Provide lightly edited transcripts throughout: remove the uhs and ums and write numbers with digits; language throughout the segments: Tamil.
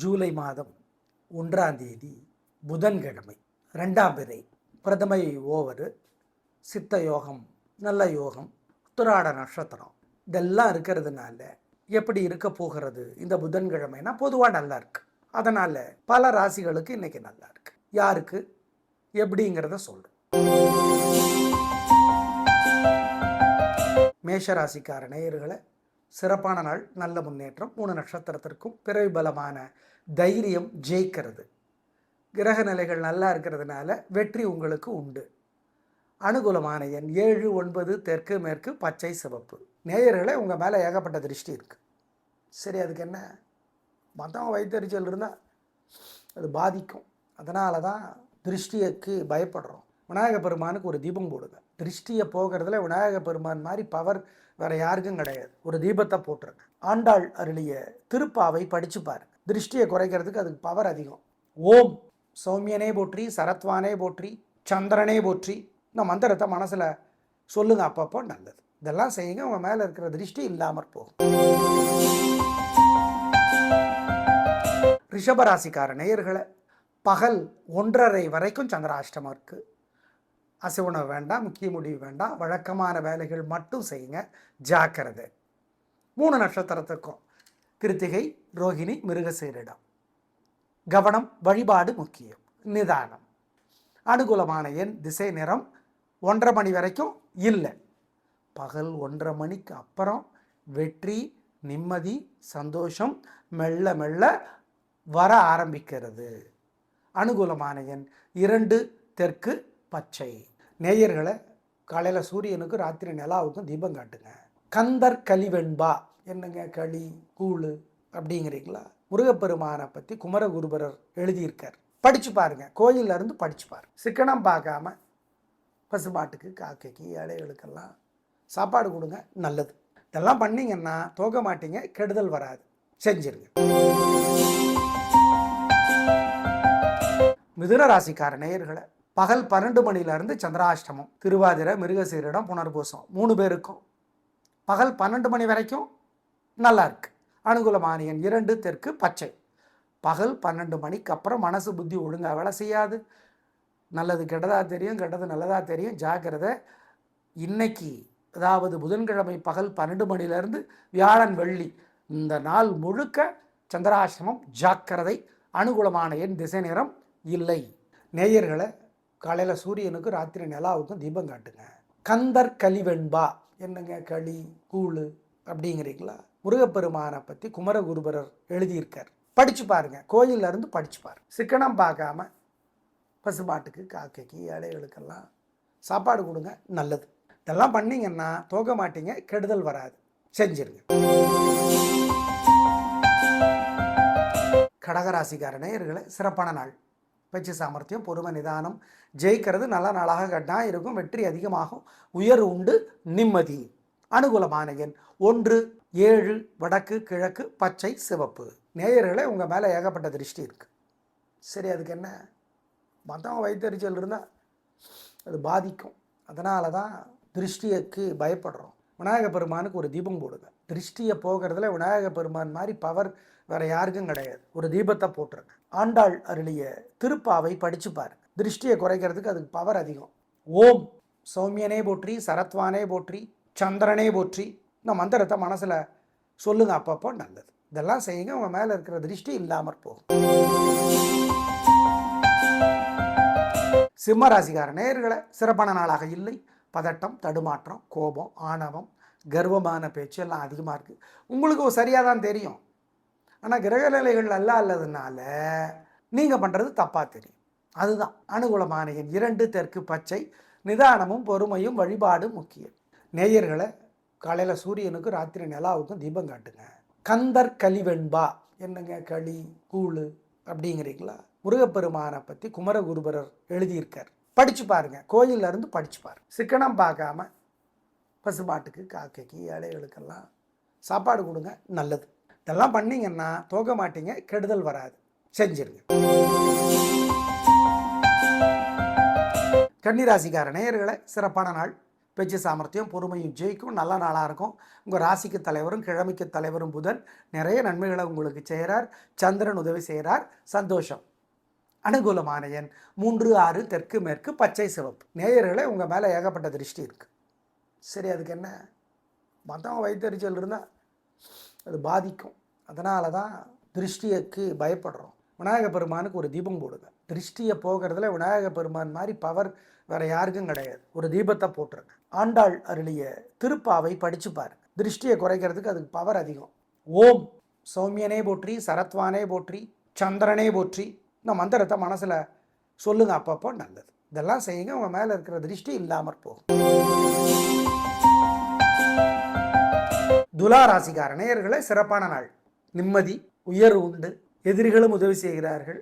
ஜூலை மாதம் 1ஆம் தேதி புதன்கிழமை 2ஆம் பிறை பிரதமை ஓவர் சித்த யோகம் நல்ல யோகம் உத்திராட நட்சத்திரம் இதெல்லாம் இருக்கிறதுனால எப்படி இருக்க போகிறது இந்த புதன்கிழமைனா பொதுவாக நல்லா இருக்கு. அதனால் பல ராசிகளுக்கு இன்னைக்கு நல்லா இருக்கு. யாருக்கு எப்படிங்கிறத சொல்கிறோம். மேஷராசிக்கார நேயர்களை சிறப்பான நாள், நல்ல முன்னேற்றம். 3 நட்சத்திரத்திற்கும் பிறவி பலமான தைரியம், ஜெயிக்கிறது. கிரக நிலைகள் நல்லா இருக்கிறதுனால வெற்றி உங்களுக்கு உண்டு. அனுகூலமான எண் 7, 9, தெற்கு மேற்கு, பச்சை, சிவப்பு. நேயர்களை உங்கள் மேலே ஏகப்பட்ட திருஷ்டி இருக்குது. சரி, அதுக்கு என்ன? மற்றவங்க வயிற்றுச்சல் இருந்தால் அது பாதிக்கும். அதனால தான் திருஷ்டிக்கு பயப்படுறோம். விநாயக பெருமானுக்கு ஒரு தீபம் போடுங்க. திருஷ்டியை போகிறதுல விநாயக பெருமான் மாதிரி பவர் வேறு யாருக்கும் கிடையாது. ஒரு தீபத்தை போட்டுருங்க. ஆண்டாள் அருளிய திருப்பாவை படித்து பாருங்க. திருஷ்டியை குறைக்கிறதுக்கு அதுக்கு பவர் அதிகம். ஓம் சௌமியனே போற்றி, சரத்வானே போற்றி, சந்திரனே போற்றி. இந்த மந்திரத்தை மனசில் சொல்லுங்க. அப்பப்போ நல்லது. இதெல்லாம் செய்யுங்க. உங்கள் மேலே இருக்கிற திருஷ்டி இல்லாமற் போகும். ரிஷபராசிக்கார நேயர்களை பகல் 1:30 வரைக்கும் சந்திராஷ்டமம் இருக்குது. அசைவுணவு வேண்டாம், முக்கிய முடிவு வேண்டாம். வழக்கமான வேலைகள் மட்டும் செய்யுங்க. ஜாக்கிரதை. 3 நட்சத்திரத்துக்கும் கிருத்திகை, ரோகிணி, மிருகசீரிடம். கவனம், வழிபாடு முக்கியம். நிதானம். அனுகூலமான எண், திசை, நிறம் 1:30 மணி வரைக்கும் இல்லை. பகல் 1:30 மணிக்கு அப்புறம் வெற்றி, நிம்மதி, சந்தோஷம் மெல்ல மெல்ல வர ஆரம்பிக்கிறது. அனுகூலமான எண் 2, தெற்கு, பச்சை. நேயர்களை காலையில் சூரியனுக்கு, ராத்திரி நிலாவுக்கும் தீபம் காட்டுங்க. கந்தர் கலிவெண்பா. என்னங்க களி கூழு அப்படிங்கிறீங்களா? முருகப்பெருமானை பற்றி குமரகுருபரர் எழுதியிருக்கார். படித்து பாருங்கள். கோயிலில் இருந்து படித்து பாருங்கள். சிக்கனம் பார்க்காம பசுமாட்டுக்கு, காக்கைக்கு, ஏழைகளுக்கெல்லாம் சாப்பாடு கொடுங்க. நல்லது. இதெல்லாம் பண்ணிங்கன்னா தோக்க மாட்டீங்க, கெடுதல் வராது. செஞ்சிருங்க. மிதுன ராசிக்கார நேயர்களை பகல் 12 மணிலேருந்து சந்திராஷ்டமம். திருவாதிரை, மிருகசீரிடம், புனர்பூசம் 3 பேருக்கும் பகல் 12 மணி வரைக்கும் நல்லா இருக்கு. அனுகூலமான எண் 2, தெற்கு, பச்சை. பகல் 12 மணிக்கு அப்புறம் மனசு புத்தி ஒழுங்காக வேலை செய்யாது. நல்லது கெட்டதாக தெரியும், கெட்டது நல்லதாக தெரியும். ஜாக்கிரதை. இன்னைக்கு அதாவது புதன்கிழமை பகல் 12 மணிலேருந்து வியாழன், வெள்ளி இந்த நாள் முழுக்க சந்திராஷ்டமம். ஜாக்கிரதை. அனுகூலமான எண், திசை, நிறம் இல்லை. நேயர்களை காலையில் சூரியனுக்கு, ராத்திரி நிலாவுக்கும் தீபம் காட்டுங்க. கந்தர் கலிவெண்பா. என்னங்க களி கூழு அப்படிங்கிறீங்களா? முருகப்பெருமானை பற்றி குமரகுருபரர் எழுதியிருக்கார். படித்து பாருங்கள். கோயிலில் இருந்து படித்து பாருங்கள். சிக்கனம் பார்க்காம பசுமாட்டுக்கு, காக்கைக்கு, ஏழைகளுக்கெல்லாம் சாப்பாடு கொடுங்க. நல்லது. இதெல்லாம் பண்ணிங்கன்னா தோக்க மாட்டீங்க, கெடுதல் வராது. செஞ்சிருங்க. கடகராசிக்கார நேயர்களை சிறப்பான நாள். பேச்சு சாமர்த்தியம், பொறுமை, நிதானம் ஜெயிக்கிறது. நல்ல நாளாக கட்டாக இருக்கும். வெற்றி அதிகமாகும். உயர் உண்டு, நிம்மதி. அனுகூலமான எண் 1, 7, வடக்கு, கிழக்கு, பச்சை, சிவப்பு. நேயர்களை உங்கள் மேலே ஏகப்பட்ட திருஷ்டி இருக்குது. சரி, அதுக்கு என்ன? மற்றவங்க வயிற்றுச்சல் இருந்தால் அது பாதிக்கும். அதனால தான் திருஷ்டிக்கு பயப்படுறோம். விநாயக பெருமானுக்கு ஒரு தீபம் போடுங்க. திருஷ்டியை போகிறதுல விநாயக பெருமான் மாதிரி பவர் வேறு யாருக்கும் கிடையாது. ஒரு தீபத்தை போட்டுருங்க. ஆண்டாள் அருளிய திருப்பாவை படித்து பாருங்க. திருஷ்டியை குறைக்கிறதுக்கு அதுக்கு பவர் அதிகம். ஓம் சௌமியனே போற்றி, சரத்வானே போற்றி, சந்திரனே போற்றி. இந்த மந்திரத்தை மனசில் சொல்லுங்க. அப்பப்போ நல்லது. இதெல்லாம் செய்யுங்க. உங்கள் மேலே இருக்கிற திருஷ்டி இல்லாமற் போகும். சிம்ம ராசிக்கார நேயர்களை சிறப்பான நாளாக இல்லை. பதட்டம், தடுமாற்றம், கோபம், ஆணவம், கர்வமான பேச்சு எல்லாம் அதிகமாக இருக்குது. உங்களுக்கு சரியாக தான் தெரியும். ஆனால் கிரக நிலைகள் நல்லா இல்லாததுனால நீங்கள் பண்ணுறது தப்பாக தெரியும். அதுதான். அனுகூலமான எண் 2, தெற்கு, பச்சை. நிதானமும் பொறுமையும் வழிபாடு முக்கியம். நேயர்களை காலையில் சூரியனுக்கு, ராத்திரி நிலாவுக்கும் தீபம் காட்டுங்க. கந்தர் கலிவெண்பா. என்னங்க களி கூழு அப்படிங்கிறீங்களா? முருகப்பெருமானை பற்றி குமரகுருபரர் எழுதியிருக்கார். படித்து பாருங்கள். கோயிலில் இருந்து படித்து பாருங்கள். சிக்கனம் பார்க்காம பசுமாட்டுக்கு, காக்கைக்கு, ஏழைகளுக்கெல்லாம் சாப்பாடு கொடுங்க. நல்லது. இதெல்லாம் பண்ணிங்கன்னா தோக்க மாட்டீங்க, கெடுதல் வராது. செஞ்சிருங்க. கன்னிராசிக்கார நேயர்களை சிறப்பான நாள். பேச்சு சாமர்த்தியம் பொறுமையும் ஜெயிக்கும். நல்ல நாளாக இருக்கும். உங்கள் ராசிக்கு தலைவரும் கிழமைக்கு தலைவரும் புதன் நிறைய நன்மைகளை உங்களுக்கு செய்கிறார். சந்திரன் உதவி செய்கிறார். சந்தோஷம். அனுகூலமான எண் 3, 6 தெற்கு மேற்கு பச்சை சிவப்பு. நேயர்களே, உங்கள் மேலே ஏகப்பட்ட திருஷ்டி இருக்குது. சரி, அதுக்கு என்ன? மற்றவங்க வயிற்றுச்சல் இருந்தால் அது பாதிக்கும். அதனால தான் திருஷ்டிக்கு பயப்படுறோம். விநாயக பெருமானுக்கு ஒரு தீபம் போடுங்க. திருஷ்டியை போகிறதுல விநாயக பெருமான் மாதிரி பவர் வேறு யாருக்கும் கிடையாது. ஒரு தீபத்தை போட்டுருங்க. ஆண்டாள் அருளிய திருப்பாவை படித்து பாருங்க. திருஷ்டியை குறைக்கிறதுக்கு அதுக்கு பவர் அதிகம். ஓம் சௌமியனே போற்றி, சரத்வானே போற்றி, சந்திரனே போற்றி, இந்த மந்திரத்தை மனசில் சொல்லுங்கள். அப்பப்போ நல்லது. இதெல்லாம் செய்யுங்க. உங்கள் மேலே இருக்கிற திருஷ்டி இல்லாமற் போகும். துலா ராசிக்கார நேயர்களே, சிறப்பான நாள். நிம்மதி, உயர்வு உண்டு. எதிரிகளும் உதவி செய்கிறார்கள்.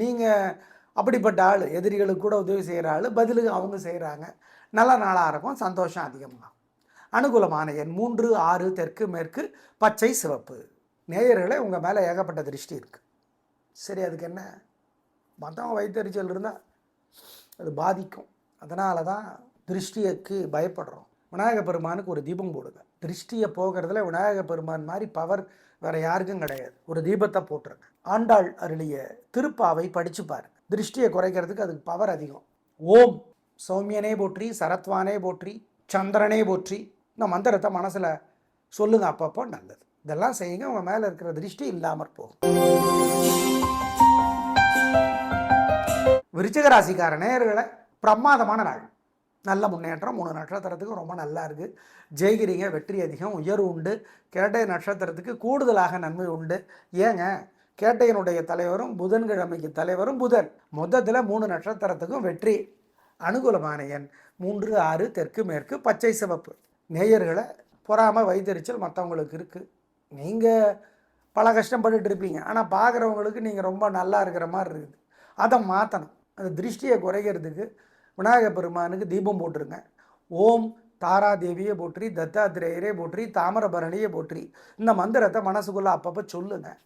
நீங்கள் அப்படிப்பட்ட ஆள். எதிரிகளுக்கு கூட உதவி செய்கிற ஆள். பதிலுக்கு அவங்க செய்கிறாங்க. நல்ல நாளாக இருக்கும். சந்தோஷம் அதிகமாக. அனுகூலமான எண் 3, 6 தெற்கு மேற்கு பச்சை சிவப்பு. நேயர்களே, உங்கள் மேலே ஏகப்பட்ட திருஷ்டி இருக்குது. சரி, அதுக்கு என்ன? மற்றவங்க வயிற்றுச்சல் இருந்தால் அது பாதிக்கும். அதனால தான் திருஷ்டிக்கு பயப்படுறோம். விநாயக பெருமானுக்கு ஒரு தீபம் போடுங்க. திருஷ்டியை போகிறதுல விநாயக பெருமான் மாதிரி பவர் வேறு யாருக்கும் கிடையாது. ஒரு தீபத்தை போட்டுருங்க. ஆண்டாள் அருளிய திருப்பாவை படித்து பாருங்க. திருஷ்டியை குறைக்கிறதுக்கு அதுக்கு பவர் அதிகம். ஓம் சௌமியனே போற்றி, சரத்வானே போற்றி, சந்திரனே போற்றி, இந்த மந்திரத்தை மனசில் சொல்லுங்கள். அப்பப்போ நல்லது. இதெல்லாம் செய்யுங்க. உங்கள் மேலே இருக்கிற திருஷ்டி இல்லாமற் போகும். விருச்சிக ராசிக்கார நேயர்களே, பிரமாதமான நாள். நல்ல முன்னேற்றம். 3 நட்சத்திரத்துக்கு ரொம்ப நல்லா இருக்குது. ஜெயிக்கிறீங்க. வெற்றி அதிகம். உயர்வு உண்டு. கேட்டை நட்சத்திரத்துக்கு கூடுதலாக நன்மை உண்டு. ஏங்க, கேட்டையினுடைய தலைவரும் புதன்கிழமைக்கு தலைவரும் புதன். மொத்தத்தில் 3 நட்சத்திரத்துக்கும் வெற்றி. அனுகூலமான எண் 3, 6 தெற்கு மேற்கு பச்சை சிவப்பு. நேயர்களை, பொறாமல் வைத்தறிச்சல் மற்றவங்களுக்கு இருக்குது. நீங்கள் பல கஷ்டப்பட்டுட்டு இருப்பீங்க. ஆனால் பார்க்குறவங்களுக்கு நீங்கள் ரொம்ப நல்லா இருக்கிற மாதிரி இருக்குது. அதை மாற்றணும். அந்த திருஷ்டியை குறைக்கிறதுக்கு விநாயக பெருமானுக்கு தீபம் போட்டுருங்க. ஓம் தாராதேவியை போற்றி, தத்தாத்திரேயரே போற்றி, தாமிரபரணியை போற்றி, இந்த மந்திரத்தை மனசுக்குள்ளே அப்பப்போ சொல்லுங்கள்.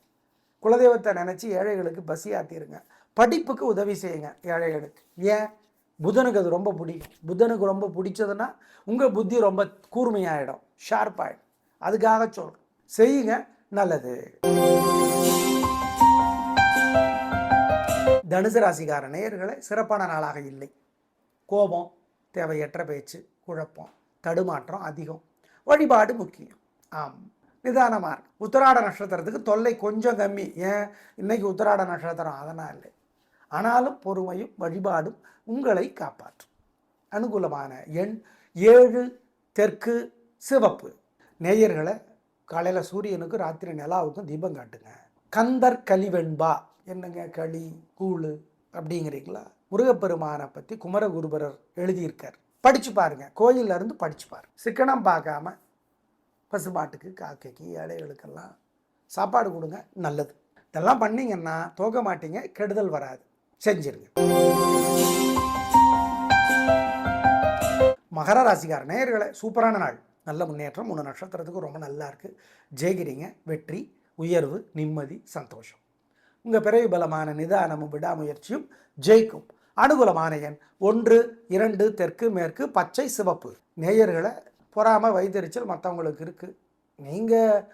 குலதெய்வத்தை நினச்சி ஏழைகளுக்கு பசி ஆற்றிடுங்க. படிப்புக்கு உதவி செய்யுங்க ஏழைகளுக்கு. ஏன்? புதனுக்கு அது ரொம்ப பிடிக்கும். புதனுக்கு ரொம்ப பிடிச்சதுன்னா உங்கள் புத்தி ரொம்ப கூர்மையாகிடும், ஷார்ப்பாகிடும். அதுக்காக சொல்கிறேன். செய்யுங்க. நல்லது. தனுசு ராசிக்கார நேயர்களே, சிறப்பான நாளாக இல்லை. கோபம், தேவையற்ற பேச்சு, குழப்பம், தடுமாற்றம் அதிகம். வழிபாடு முக்கியம். நிதானமாக இருக்கு. உத்திராட நட்சத்திரத்துக்கு தொல்லை கொஞ்சம் கம்மி. ஏன்? இன்னைக்கு உத்திராட நட்சத்திரம், அதனால் இல்லை. ஆனாலும் பொறுமையும் வழிபாடும் உங்களை காப்பாற்றும். அனுகூலமான எண் 7 தெற்கு சிவப்பு. நேயர்களை, காலையில் சூரியனுக்கு ராத்திரி நிலாவுக்கும் தீபம் காட்டுங்க. கந்தர் கலிவெண்பா. என்னங்க களி கூழு அப்படிங்கிறீங்களா? முருகப்பெருமானை பற்றி குமரகுருபரர் எழுதியிருக்கார். படித்து பாருங்கள். கோயிலில் இருந்து படித்து பாருங்கள். சிக்கனம் பார்க்காம பசுமாட்டுக்கு, காக்கைக்கு, ஏழைகளுக்கெல்லாம் சாப்பாடு கொடுங்க. நல்லது. இதெல்லாம் பண்ணிங்கன்னா தோக்க மாட்டீங்க. கெடுதல் வராது. செஞ்சிருங்க. மகர ராசிக்கார நேயர்களே, சூப்பரான நாள். நல்ல முன்னேற்றம். 3 நட்சத்திரத்துக்கு ரொம்ப நல்லா இருக்குது. ஜெயிக்கிறீங்க. வெற்றி, உயர்வு, நிம்மதி, சந்தோஷம். உங்கள் பிறவி பலமான நிதானமும் விடாமுயற்சியும் ஜெயிக்கும். அனுகூலமான எண் 1, 2 தெற்கு மேற்கு பச்சை சிவப்பு. நேயர்களை, பொறாமல் வைத்தறிச்சல் மற்றவங்களுக்கு இருக்குது. நீங்கள்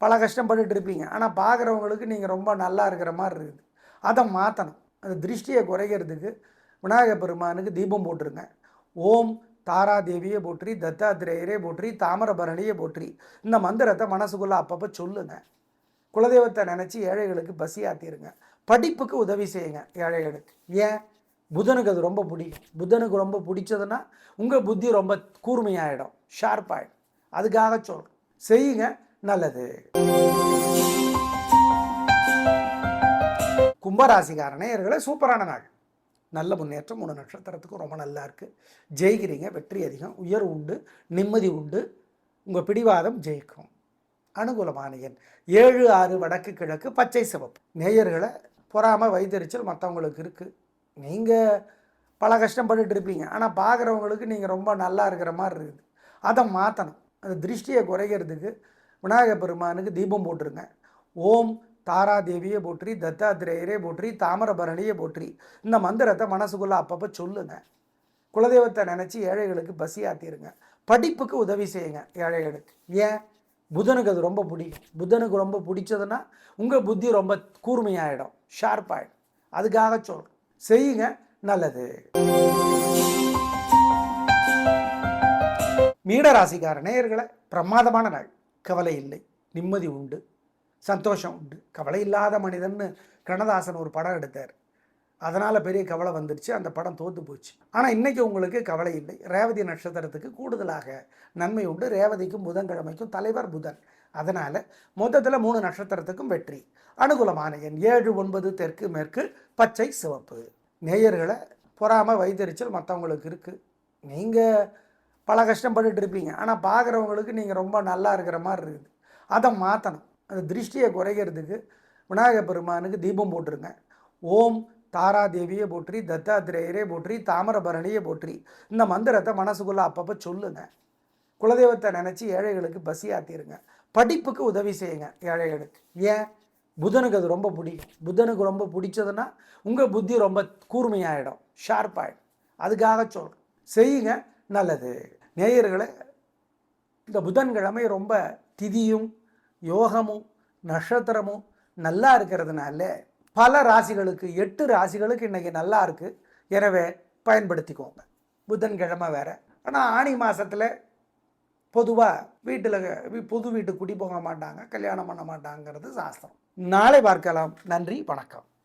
பல கஷ்டப்பட்டுட்டு இருப்பீங்க. ஆனால் பார்க்குறவங்களுக்கு நீங்கள் ரொம்ப நல்லா இருக்கிற மாதிரி இருக்குது. அதை மாற்றணும். அந்த திருஷ்டியை குறைக்கிறதுக்கு விநாயக பெருமானுக்கு தீபம் போட்டுருங்க. ஓம் தாராதேவியை போற்றி, தத்தாத்திரேயரே போற்றி, தாமிரபரணியை போற்றி, இந்த மந்திரத்தை மனசுக்குள்ளே அப்பப்போ சொல்லுங்கள். குலதெய்வத்தை நினச்சி ஏழைகளுக்கு பசி ஆற்றிடுங்க. படிப்புக்கு உதவி செய்யுங்க ஏழைகளுக்கு. ஏன்? புதனுக்கு அது ரொம்ப பிடிக்கும். புதனுக்கு ரொம்ப பிடிச்சதுன்னா உங்கள் புத்தி ரொம்ப கூர்மையாகிடும், ஷார்ப்பாகிடும். அதுக்காக சொல்கிறேன். செய்யுங்க. நல்லது. கும்பராசிக்கார நேயர்களே, சூப்பரான நாள். நல்ல முன்னேற்றம். 3 நட்சத்திரத்துக்கும் ரொம்ப நல்லா இருக்குது. ஜெயிக்கிறீங்க. வெற்றி அதிகம். உயர்வு உண்டு. நிம்மதி உண்டு. உங்கள் பிடிவாதம் ஜெயிக்கும். அனுகூலமான எண் 7, 6 வடக்கு கிழக்கு பச்சை சிவப்பு. நேயர்களை, பொறாமல் வைத்தறிச்சல் மற்றவங்களுக்கு இருக்குது. நீங்கள் பல கஷ்டப்பட்டுட்டு இருப்பீங்க. ஆனால் பார்க்குறவங்களுக்கு நீங்கள் ரொம்ப நல்லா இருக்கிற மாதிரி இருக்குது. அதை மாற்றணும். அந்த திருஷ்டியை குறைக்கிறதுக்கு விநாயக பெருமானுக்கு தீபம் போட்டுருங்க. ஓம் தாராதேவியை போற்றி, தத்தாத்திரேயரே போற்றி, தாமிரபரணியை போற்றி, இந்த மந்திரத்தை மனசுக்குள்ளே அப்பப்போ சொல்லுங்கள். குலதெய்வத்தை நினச்சி ஏழைகளுக்கு பசி ஆற்றிடுங்க. படிப்புக்கு உதவி செய்யுங்க ஏழைகளுக்கு. ஏன்? புதனுக்கு அது ரொம்ப பிடிக்கும். புதனுக்கு ரொம்ப பிடிச்சதுன்னா உங்கள் புத்தி ரொம்ப கூர்மையாயிடும், ஷார்ப்பாயிடும். அதுக்காக சொல்கிறேன், செய்யுங்க, நல்லது. மீனராசிக்கார நேயர்களை, பிரமாதமான நாள். கவலை இல்லை, நிம்மதி உண்டு, சந்தோஷம் உண்டு. கவலை இல்லாத மனிதன்னு கண்ணதாசன் ஒரு படம் எடுத்தார். அதனால் பெரிய கவலை வந்துடுச்சு, அந்த படம் தோற்று போச்சு. ஆனால் இன்றைக்கி உங்களுக்கு கவலை இல்லை. ரேவதி நட்சத்திரத்துக்கு கூடுதலாக நன்மை உண்டு. ரேவதிக்கும் புதன்கிழமைக்கும் தலைவர் புதன். அதனால் மொத்தத்தில் 3 நட்சத்திரத்துக்கும் வெற்றி. அனுகூலமான எண் 7, 9, தெற்கு, மேற்கு, பச்சை, சிவப்பு. நேயர்களை, பொறாமை, வைத்தறிச்சல் மற்றவங்களுக்கு இருக்குது. நீங்கள் பல கஷ்டப்பட்டுட்டு இருப்பீங்க, ஆனால் பார்க்குறவங்களுக்கு நீங்கள் ரொம்ப நல்லா இருக்கிற மாதிரி இருக்குது. அதை மாற்றணும். அந்த திருஷ்டியை குறைக்கிறதுக்கு விநாயகர் பெருமானுக்கு தீபம் போட்டுருங்க. ஓம் தாராதேவியை போற்றி, தத்தாத்திரேயரே போற்றி, தாமிரபரணியை போற்றி, இந்த மந்திரத்தை மனசுக்குள்ளே அப்பப்போ சொல்லுங்கள். குலதெய்வத்தை நினச்சி ஏழைகளுக்கு பசி ஆற்றிடுங்க. படிப்புக்கு உதவி செய்யுங்க ஏழைகளுக்கு. ஏன்? புதனுக்கு அது ரொம்ப பிடிக்கும். புதனுக்கு ரொம்ப பிடிச்சதுன்னா உங்கள் புத்தி ரொம்ப கூர்மையாயிடும், ஷார்ப்பாயிடும். அதுக்காக சொல்கிறேன், செய்யுங்க, நல்லது. நேயர்களை, இந்த புதன்கிழமை ரொம்ப திதியும் யோகமும் நட்சத்திரமும் நல்லா இருக்கிறதுனால பல ராசிகளுக்கு, 8 ராசிகளுக்கு இன்றைக்கி நல்லா இருக்குது. எனவே பயன்படுத்திக்கோங்க. புதன்கிழமை வேறு. ஆனால் ஆனி மாதத்தில் பொதுவாக வீட்டில் புது வீட்டுக்கு குடி போக மாட்டாங்க, கல்யாணம் பண்ண மாட்டாங்கிறது சாஸ்திரம். நாளை பார்க்கலாம். நன்றி, வணக்கம்.